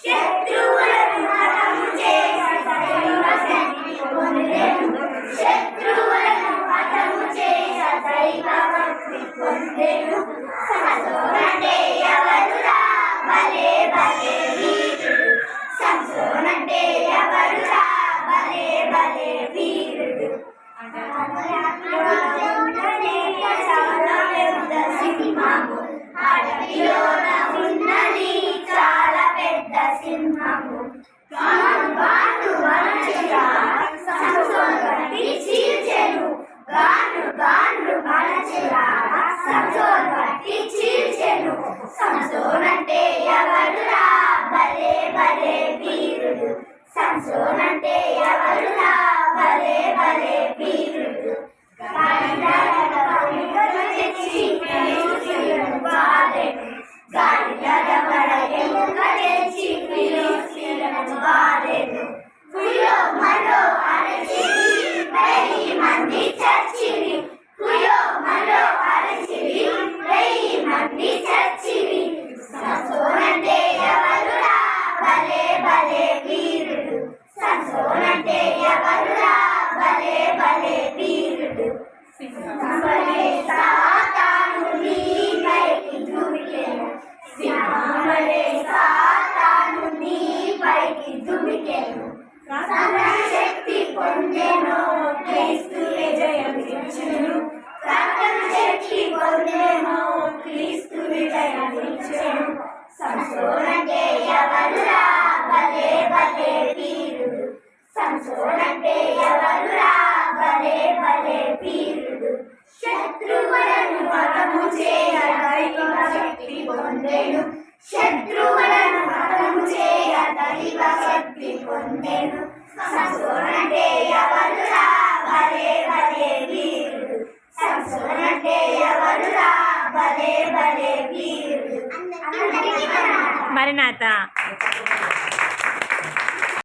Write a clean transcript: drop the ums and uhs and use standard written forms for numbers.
శత్రువులను హతము చేసి దైవ శక్తి పొందెను. శత్రువులను హతము చేసి దైవ భక్తి పొందెను. సంసోనంటే ఎవరురా భలే భలే వీరుడు. సంసోనంటే ఎవరురా భలే భలే వీరుడు. చాలా పెద్ద సింహము అడవిలోన ఉన్నది చాలా పెద్ద సింహము. గాను గాను వనచిరా సంసోను వంటి చీల్చెను. గాను గాను వనచిరా సంసోను వంటి చీల్చెను. సంసోనంటే ఎవరురా భలే భలే వీరుడు. సంసోనంటే ఎవరురా భలే భలే వీరుడు. సంసోనంటే ఎవరురా భలే భలే వీరుడు. సంసోనంటే ఎవరురా భలే భలే వీరుడు. సింహమలే సాతాను నీపైకి దుమికెను. సింహమలే సాతాను నీపైకి దుమికెను. శక్తి పొందెను క్రీస్తు విజయమిచ్చెను. శక్తి పొందెను క్రీస్తు విజయమిచ్చెను. సంసోనంటే ఎవరురా భలే భలే వీరుడు. సంసోనంటే ఎవరురా భలే భలే వీరుడు. శత్రువులను హతము చేయ దైవ శక్తి పొందెను. శత్రువులను హతము చేయ దైవ శక్తి పొందెను. సంసోనంటే ఎవరురా భలే భలే వీరుడు. సంసోనంటే ఎవరురా భలే భలే వీరుడు. మరణాత.